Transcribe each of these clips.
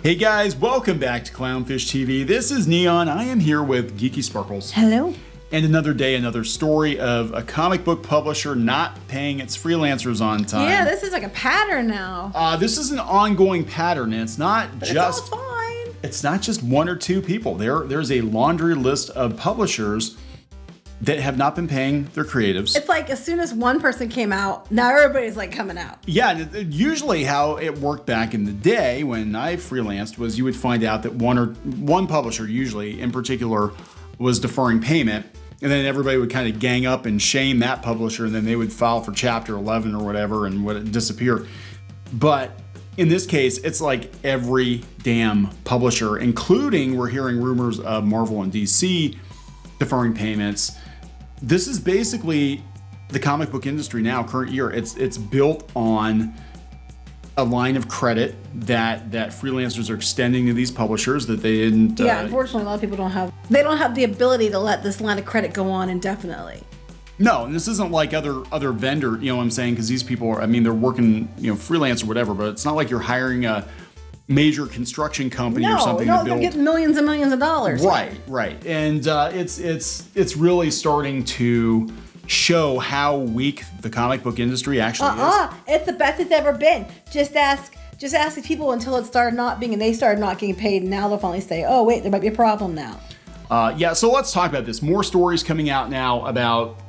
Hey guys, welcome back to Clownfish TV. This is Neon. I am here with Geeky Sparkles. Hello. And another day, another story of a comic book publisher not paying its freelancers on time. Yeah, this is like a pattern now. This is an ongoing pattern, and it's not But just it's all fine. It's not just one or two people. There's a laundry list of publishers that have not been paying their creatives. It's like as soon as one person came out, now everybody's like coming out. Yeah, usually how it worked back in the day when I freelanced was you would find out that one publisher, usually in particular, was deferring payment, and then everybody would kind of gang up and shame that publisher, and then they would file for Chapter 11 or whatever and would disappear. But in this case, it's like every damn publisher, including we're hearing rumors of Marvel and DC deferring payments. This is basically the comic book industry now, current year. It's built on a line of credit that freelancers are extending to these publishers that they didn't. Yeah, unfortunately, a lot of people don't have the ability to let this line of credit go on indefinitely. No, and this isn't like other vendor. You know what I'm saying? Because these people are, I mean, they're working, freelance or whatever. But it's not like you're hiring a major construction company or something to build. They're getting millions and millions of dollars. Right. And it's really starting to show how weak the comic book industry actually is. It's the best it's ever been. Just ask the people until it started not being, and they started not getting paid, and now they'll finally say, oh wait, there might be a problem now. So let's talk about this. More stories coming out now about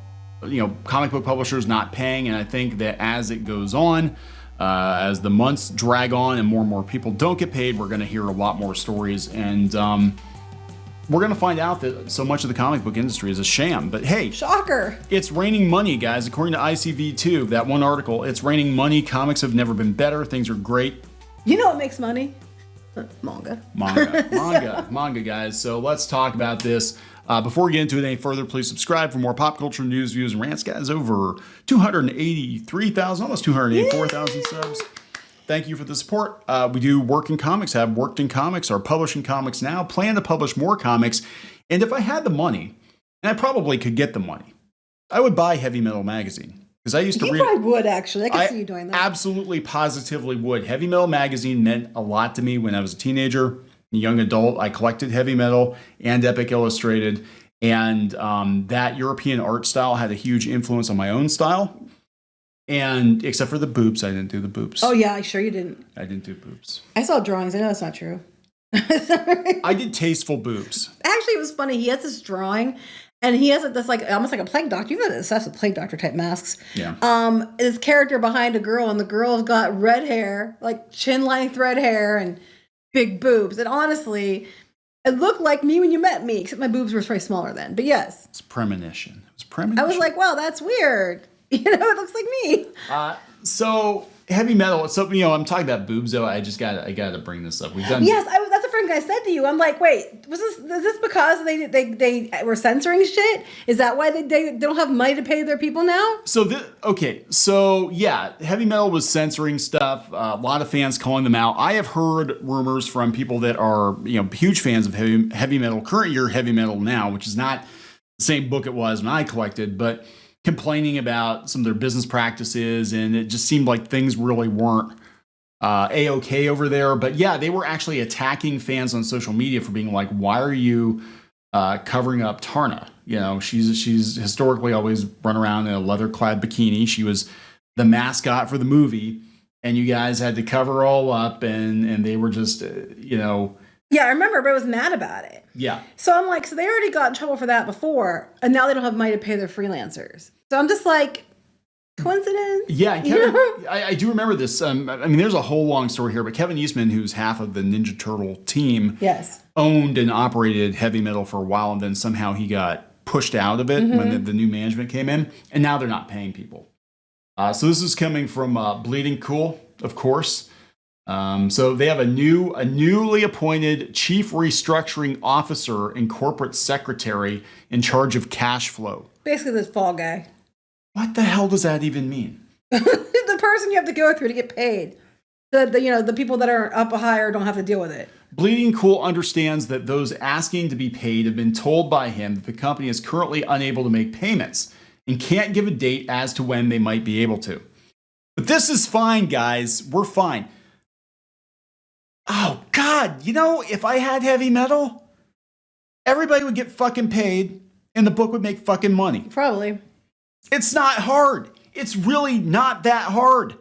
comic book publishers not paying, and I think that as it goes on, as the months drag on and more people don't get paid, we're going to hear a lot more stories, and we're going to find out that so much of the comic book industry is a sham. But hey, shocker! It's raining money, guys. According to ICV2, that one article, it's raining money. Comics have never been better. Things are great. You know what makes money? Manga, guys. So let's talk about this. Before we get into it any further, please subscribe for more pop culture news, views, and rants. Guys, over 283,000, almost 284,000 subs. Thank you for the support. We do work in comics, have worked in comics, are publishing comics now, plan to publish more comics. And if I had the money, and I probably could get the money, I would buy Heavy Metal magazine. Because I used to read. You probably would, actually. I can see you doing that. Absolutely, positively would. Heavy Metal magazine meant a lot to me when I was a teenager. Young adult. I collected Heavy Metal and Epic Illustrated, and that European art style had a huge influence on my own style. And except for the boobs, I didn't do the boobs. Oh yeah, sure you didn't. I didn't do boobs. I saw drawings. I know that's not true. I did tasteful boobs. Actually, it was funny. He has this drawing, and he has this like almost like a plague doctor. You've got this stuff with plague doctor type masks. Yeah. This character behind a girl, and the girl's got red hair, like chin length red hair, and big boobs. And honestly, it looked like me when you met me, except my boobs were very smaller then. But yes. It's premonition. It was premonition. I was like, wow, that's weird. It looks like me. So Heavy Metal. So I'm talking about boobs though. I gotta bring this up. We've done. Yes, that's the friend I said to you. I'm like, wait, is this because they were censoring shit? Is that why they don't have money to pay their people now? So yeah, Heavy Metal was censoring stuff. A lot of fans calling them out. I have heard rumors from people that are huge fans of heavy metal, current year Heavy Metal now, which is not the same book it was when I collected, but complaining about some of their business practices, and it just seemed like things really weren't A-okay over there. But yeah, they were actually attacking fans on social media for being like, why are you covering up Tarna? She's historically always run around in a leather-clad bikini. She was the mascot for the movie, and you guys had to cover her all up, and they were just, Yeah, I remember, but I was mad about it. Yeah. So I'm like, so they already got in trouble for that before, and now they don't have money to pay their freelancers. So I'm just like, coincidence? Yeah, Kevin, I do remember this. There's a whole long story here, but Kevin Eastman, who's half of the Ninja Turtle team, yes, owned and operated Heavy Metal for a while, and then somehow he got pushed out of it when the new management came in, and now they're not paying people. So this is coming from Bleeding Cool, of course. So they have a newly appointed chief restructuring officer and corporate secretary in charge of cash flow. Basically, this fall guy. What the hell does that even mean? The person you have to go through to get paid. The people that are up higher don't have to deal with it. Bleeding Cool understands that those asking to be paid have been told by him that the company is currently unable to make payments and can't give a date as to when they might be able to. But this is fine, guys. We're fine. Oh, God. You know, if I had heavy metal, everybody would get fucking paid and the book would make fucking money. Probably. It's not hard. It's really not that hard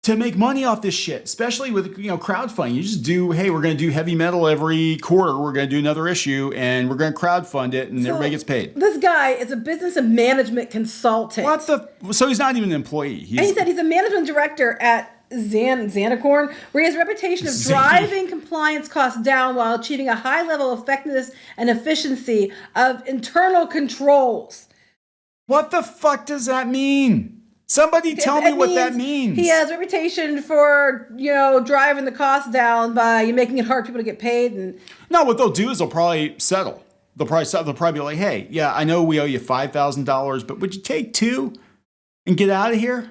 to make money off this shit, especially with, crowdfunding. You just do, hey, we're going to do heavy metal every quarter. We're going to do another issue and we're going to crowdfund it and everybody gets paid. This guy is a business and management consultant. So he's not even an employee. And he said he's a management director at Xanacorn, where he has a reputation of driving compliance costs down while achieving a high level of effectiveness and efficiency of internal controls. What the fuck does that mean? Somebody tell me what that means. He has a reputation for, driving the costs down by making it hard for people to get paid. And no, what they'll do is they'll probably settle. They'll probably be like, hey, yeah, I know we owe you $5,000, but would you take $2,000 and get out of here?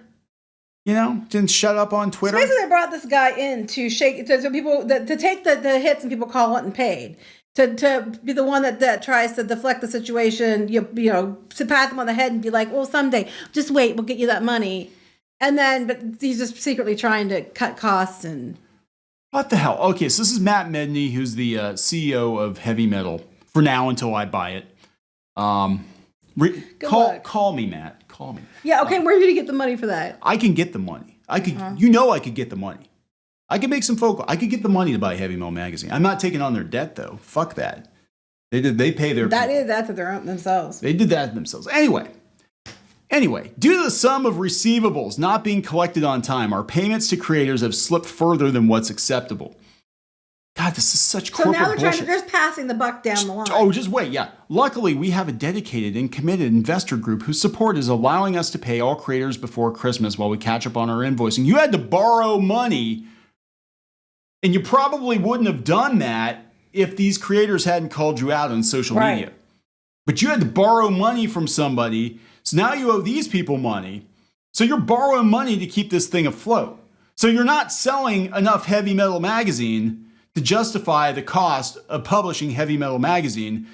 Didn't shut up on Twitter. So basically, they brought this guy in to so people to take the hits and people call wanting paid. To be the one that tries to deflect the situation, to pat them on the head and be like, well, someday, just wait, we'll get you that money. But he's just secretly trying to cut costs and... What the hell? Okay, so this is Matt Medney, who's the CEO of Heavy Metal, for now until I buy it. Call me, Matt. Call me. Yeah, okay, where are you going to get the money for that? I can get the money. I could, I could get the money. I could make some I could get the money to buy Heavy Metal magazine. I'm not taking on their debt though. Fuck that. They pay their. That's their own themselves. They did that themselves. Anyway, due to the sum of receivables not being collected on time, our payments to creators have slipped further than what's acceptable. God, this is such corporate bullshit. So now they're just passing the buck down the line. Oh, just wait, yeah. Luckily, we have a dedicated and committed investor group whose support is allowing us to pay all creators before Christmas while we catch up on our invoicing. You had to borrow money, and you probably wouldn't have done that if these creators hadn't called you out on social media. But you had to borrow money from somebody, so now you owe these people money. So you're borrowing money to keep this thing afloat. So you're not selling enough Heavy Metal magazine to justify the cost of publishing Heavy Metal magazine,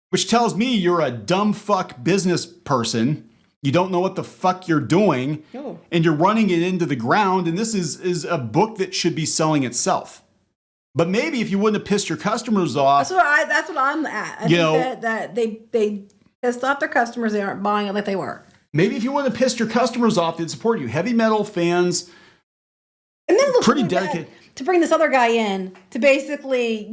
which tells me you're a dumb fuck business person. You don't know what the fuck you're doing, and you're running it into the ground, and this is a book that should be selling itself. But maybe if you wouldn't have pissed your customers off... That's what I'm at. I think that they pissed off their customers. They aren't buying it like they were. Maybe if you wouldn't have pissed your customers off, they'd support you. Heavy Metal fans... And then pretty dedicated to bring this other guy in to basically,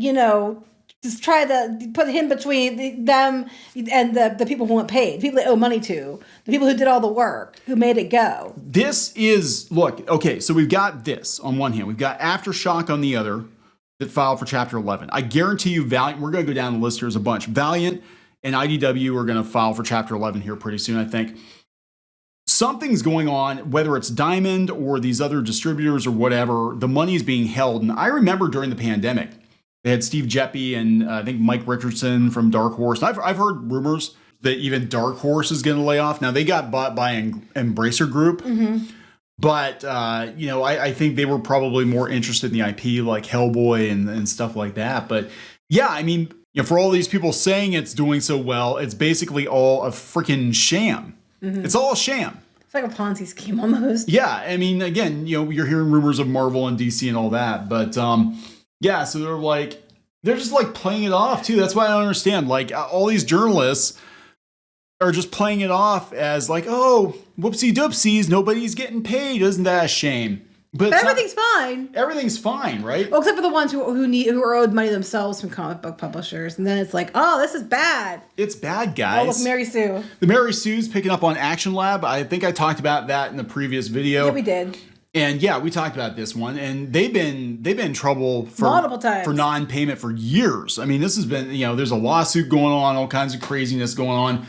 just try to put him between them and the people who want paid, people they owe money to, the people who did all the work, who made it go. This is, look, okay, so we've got this on one hand. We've got Aftershock on the other that filed for Chapter 11. I guarantee you Valiant, we're going to go down the list here as a bunch. Valiant and IDW are going to file for Chapter 11 here pretty soon, I think. Something's going on, whether it's Diamond or these other distributors or whatever, the money is being held. And I remember during the pandemic, they had Steve Jeppe and I think Mike Richardson from Dark Horse. I've heard rumors that even Dark Horse is going to lay off. Now, they got bought by Embracer Group. Mm-hmm. But, I think they were probably more interested in the IP like Hellboy and stuff like that. But yeah, I mean, for all these people saying it's doing so well, it's basically all a freaking sham. Mm-hmm. It's all a sham. It's like a Ponzi scheme almost. Yeah, I mean, again, you're hearing rumors of Marvel and DC and all that, but yeah, so they're just like playing it off too. That's why I don't understand. Like all these journalists are just playing it off as like, oh, whoopsie doopsies, nobody's getting paid. Isn't that a shame? But everything's fine. Everything's fine, right? Well, except for the ones who are owed money themselves from comic book publishers, and then it's like, oh, this is bad. It's bad, guys. Oh, look, Mary Sue. The Mary Sue's picking up on Action Lab. I think I talked about that in the previous video. Yeah, we did. And yeah, we talked about this one, and they've been in trouble for multiple times for non-payment for years. I mean, this has been there's a lawsuit going on, all kinds of craziness going on.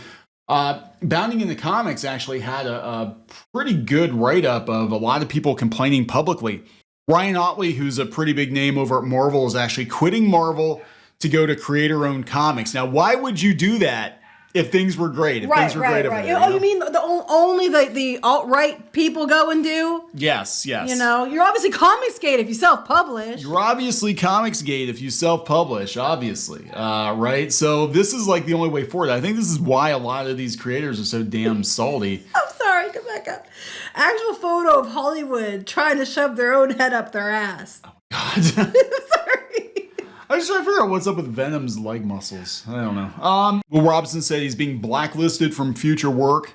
Bounding in the Comics actually had a pretty good write-up of a lot of people complaining publicly. Ryan Otley, who's a pretty big name over at Marvel, is actually quitting Marvel to go to creator-owned comics. Now, why would you do that if things were great? If things were great over there, Oh, you mean only the alt-right people go and do? Yes. You're obviously Comicsgate if you self-publish. You're obviously Comicsgate if you self-publish, obviously, right? So this is like the only way forward. I think this is why a lot of these creators are so damn salty. I'm sorry, come back up. Actual photo of Hollywood trying to shove their own head up their ass. Oh, God. I just trying to figure out what's up with Venom's leg muscles. I don't know. Will Robinson said he's being blacklisted from future work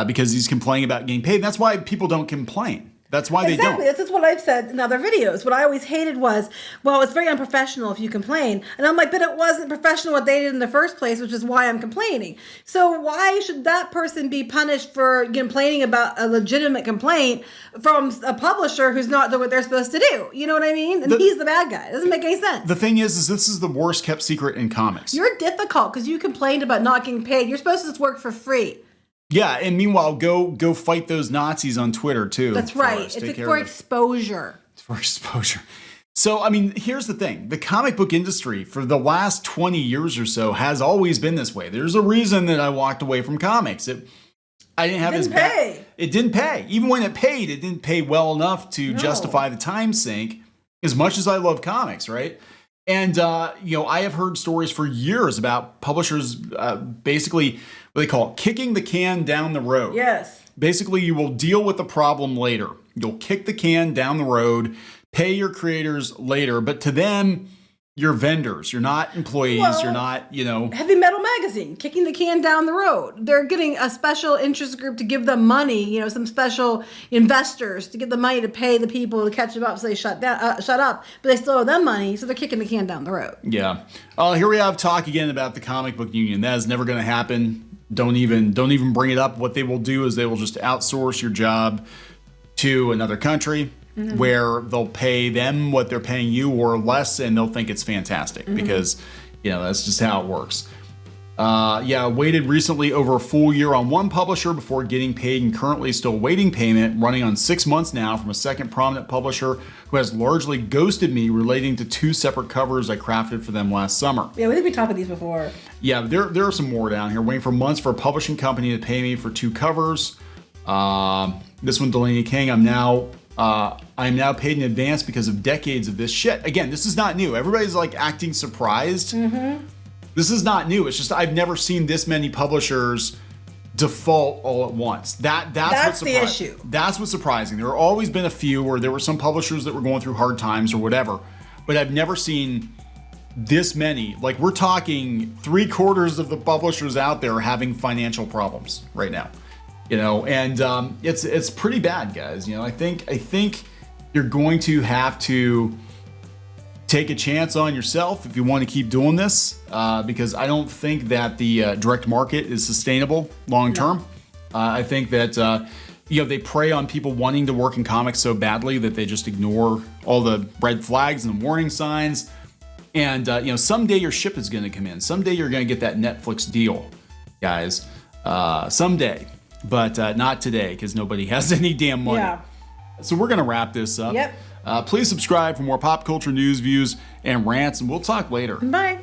because he's complaining about getting paid. That's why people don't complain. That's why they don't. Exactly. This is what I've said in other videos. What I always hated was, well, it's very unprofessional if you complain. And I'm like, but it wasn't professional what they did in the first place, which is why I'm complaining. So why should that person be punished for complaining about a legitimate complaint from a publisher who's not doing what they're supposed to do? You know what I mean? And he's the bad guy. It doesn't make any sense. The thing is this is the worst kept secret in comics. You're difficult because you complained about not getting paid. You're supposed to just work for free. Yeah, and meanwhile, go fight those Nazis on Twitter too. That's right. It's for exposure. It's for exposure. So, I mean, here's the thing. The comic book industry for the last 20 years or so has always been this way. There's a reason that I walked away from comics. I didn't have It didn't pay. It didn't pay. Even when it paid, it didn't pay well enough to justify the time sink as much as I love comics, right? And, I have heard stories for years about publishers basically what they call kicking the can down the road. Yes. Basically, you will deal with the problem later. You'll kick the can down the road, pay your creators later, but to them, you're vendors. You're not employees. Well, you're not, Heavy Metal Magazine, kicking the can down the road. They're getting a special interest group to give them money, some special investors to give them money to pay the people to catch them up so they shut up, but they still owe them money, so they're kicking the can down the road. Yeah. Here we have talk again about the comic book union. That is never going to happen. Don't even bring it up. What they will do is they will just outsource your job to another country. Mm-hmm. Where they'll pay them what they're paying you or less, and they'll think it's fantastic because, that's just how it works. Waited recently over a full year on one publisher before getting paid and currently still waiting payment, running on 6 months now from a second prominent publisher who has largely ghosted me relating to 2 separate covers I crafted for them last summer. Yeah, we think we talked about these before. Yeah, there are some more down here. Waiting for months for a publishing company to pay me for 2 covers. This one, Delaney King, I'm now paid in advance because of decades of this shit. Again, this is not new. Everybody's like acting surprised. Mm-hmm. This is not new. It's just I've never seen this many publishers default all at once. That's what's the issue. That's what's surprising. There have always been a few where there were some publishers that were going through hard times or whatever, but I've never seen this many. Like, we're talking 3/4 of the publishers out there are having financial problems right now. And it's pretty bad, guys. I think you're going to have to take a chance on yourself if you want to keep doing this, because I don't think that the direct market is sustainable long term. I think that they prey on people wanting to work in comics so badly that they just ignore all the red flags and warning signs. And someday your ship is going to come in. Someday you're going to get that Netflix deal, guys. Someday. But not today, because nobody has any damn money. Yeah. So we're going to wrap this up. Yep. Please subscribe for more pop culture news, views, and rants, and we'll talk later. Bye.